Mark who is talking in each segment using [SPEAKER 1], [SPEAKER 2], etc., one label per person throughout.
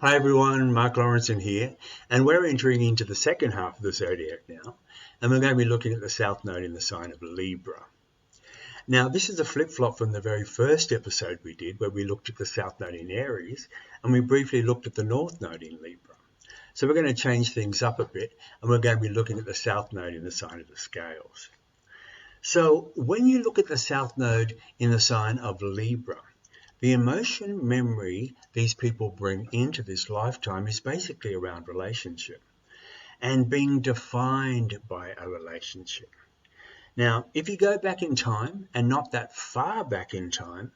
[SPEAKER 1] Hi everyone, Mark Lawrenson here, and we're entering into the second half of the zodiac now, and we're going to be looking at the South Node in the sign of Libra. Now, this is a flip-flop from the very first episode we did, where we looked at the South Node in Aries, and we briefly looked at the North Node in Libra. So we're going to change things up a bit, and we're going to be looking at the South Node in the sign of the Scales. So when you look at the South Node in the sign of Libra, the emotion memory these people bring into this lifetime is basically around relationship and being defined by a relationship. Now, if you go back in time, and not that far back in time,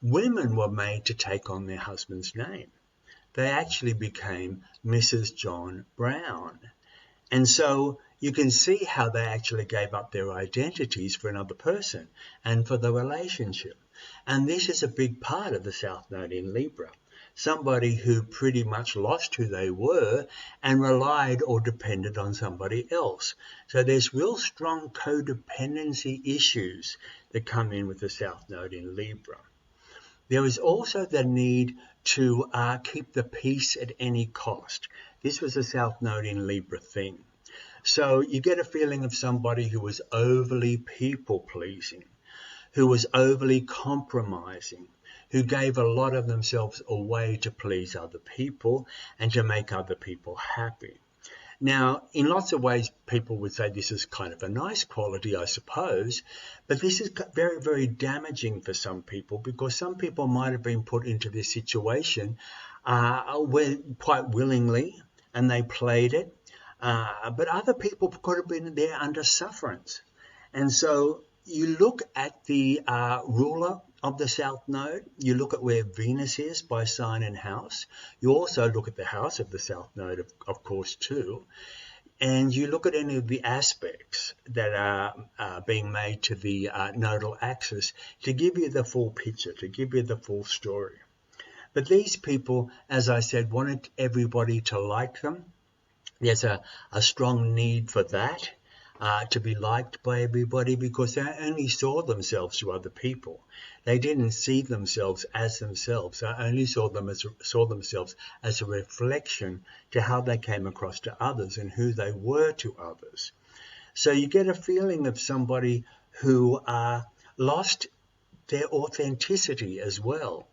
[SPEAKER 1] women were made to take on their husband's name. They actually became Mrs. John Brown. And so you can see how they actually gave up their identities for another person and for the relationship. And this is a big part of the South Node in Libra. Somebody who pretty much lost who they were and relied or depended on somebody else. So there's real strong codependency issues that come in with the South Node in Libra. There is also the need to keep the peace at any cost. This was a South Node in Libra thing. So you get a feeling of somebody who was overly people-pleasing, who was overly compromising, who gave a lot of themselves away to please other people and to make other people happy. Now, in lots of ways, people would say this is kind of a nice quality, I suppose, but this is very, very damaging for some people because some people might have been put into this situation quite willingly, and they played it, but other people could have been there under sufferance. And so you look at the ruler of the South Node, you look at where Venus is by sign and house. You also look at the house of the South Node, of course, too. And you look at any of the aspects that are being made to the nodal axis to give you the full picture, to give you the full story. But these people, as I said, wanted everybody to like them. There's a strong need for that. To be liked by everybody because they only saw themselves to other people. They didn't see themselves as themselves. They only saw themselves as a reflection to how they came across to others and who they were to others. So you get a feeling of somebody who lost their authenticity as well.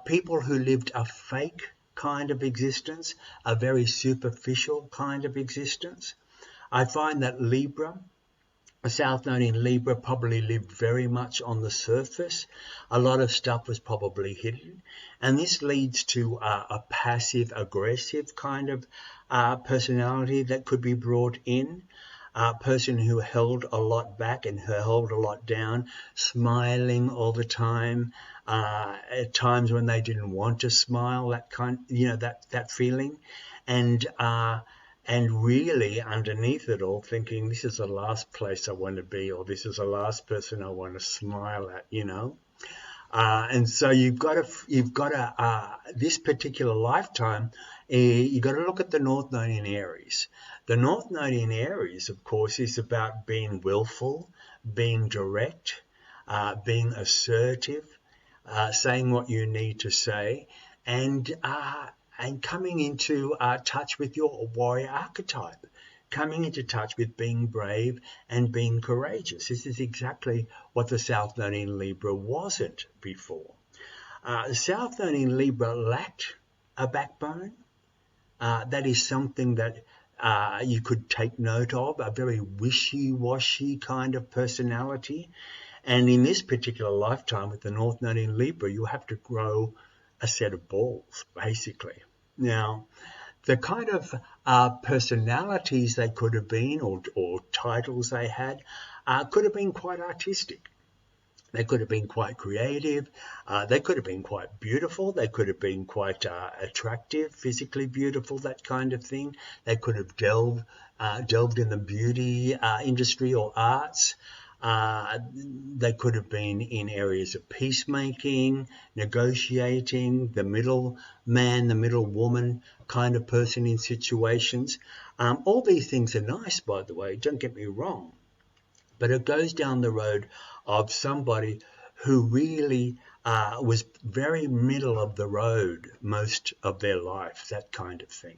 [SPEAKER 1] People who lived a fake kind of existence, a very superficial kind of existence. I find that Libra, a South Node in Libra, probably lived very much on the surface. A lot of stuff was probably hidden. And this leads to a passive-aggressive kind of personality that could be brought in. A person who held a lot back and held a lot down, smiling all the time, at times when they didn't want to smile, that feeling. And really underneath it all thinking this is the last place I want to be, or this is the last person I want to smile at, and so you've got to this particular lifetime, you've got to look at the North Node in Aries. The North Node in Aries, of course, is about being willful, being direct, being assertive, saying what you need to say, and coming into touch with your warrior archetype, coming into touch with being brave and being courageous. This is exactly what the South Node in Libra wasn't before. The South Node in Libra lacked a backbone. That is something that you could take note of, a very wishy-washy kind of personality. And in this particular lifetime with the North Node in Libra, you have to grow a set of balls, basically. Now, the kind of personalities they could have been or titles they had could have been quite artistic. They could have been quite creative. They could have been quite beautiful. They could have been quite attractive, physically beautiful, that kind of thing. They could have delved in the beauty industry or arts. They could have been in areas of peacemaking, negotiating, the middle man, the middle woman kind of person in situations. All these things are nice, by the way, don't get me wrong. But it goes down the road of somebody who really was very middle of the road most of their life, that kind of thing.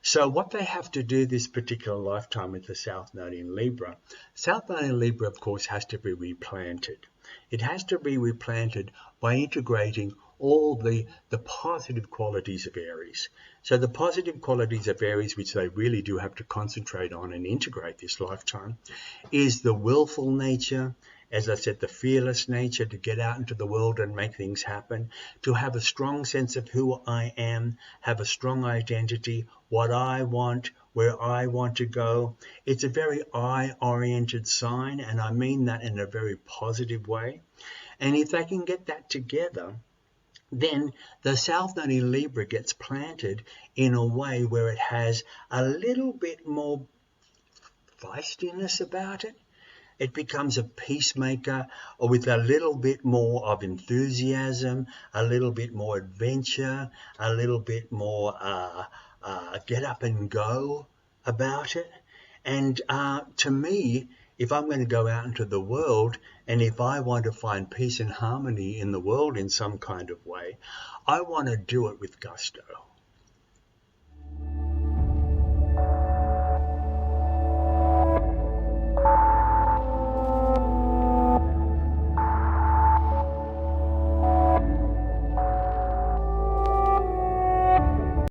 [SPEAKER 1] So what they have to do this particular lifetime with the South Node in Libra, South Node in Libra, of course, has to be replanted. It has to be replanted by integrating all the positive qualities of Aries. So the positive qualities of Aries, which they really do have to concentrate on and integrate this lifetime, is the willful nature, as I said, the fearless nature to get out into the world and make things happen, to have a strong sense of who I am, have a strong identity, what I want, where I want to go. It's a very I-oriented sign, and I mean that in a very positive way. And if they can get that together, then the South Node in Libra gets planted in a way where it has a little bit more feistiness about it. It becomes a peacemaker with a little bit more of enthusiasm, a little bit more adventure, a little bit more get up and go about it. And to me, if I'm going to go out into the world and if I want to find peace and harmony in the world in some kind of way, I want to do it with gusto.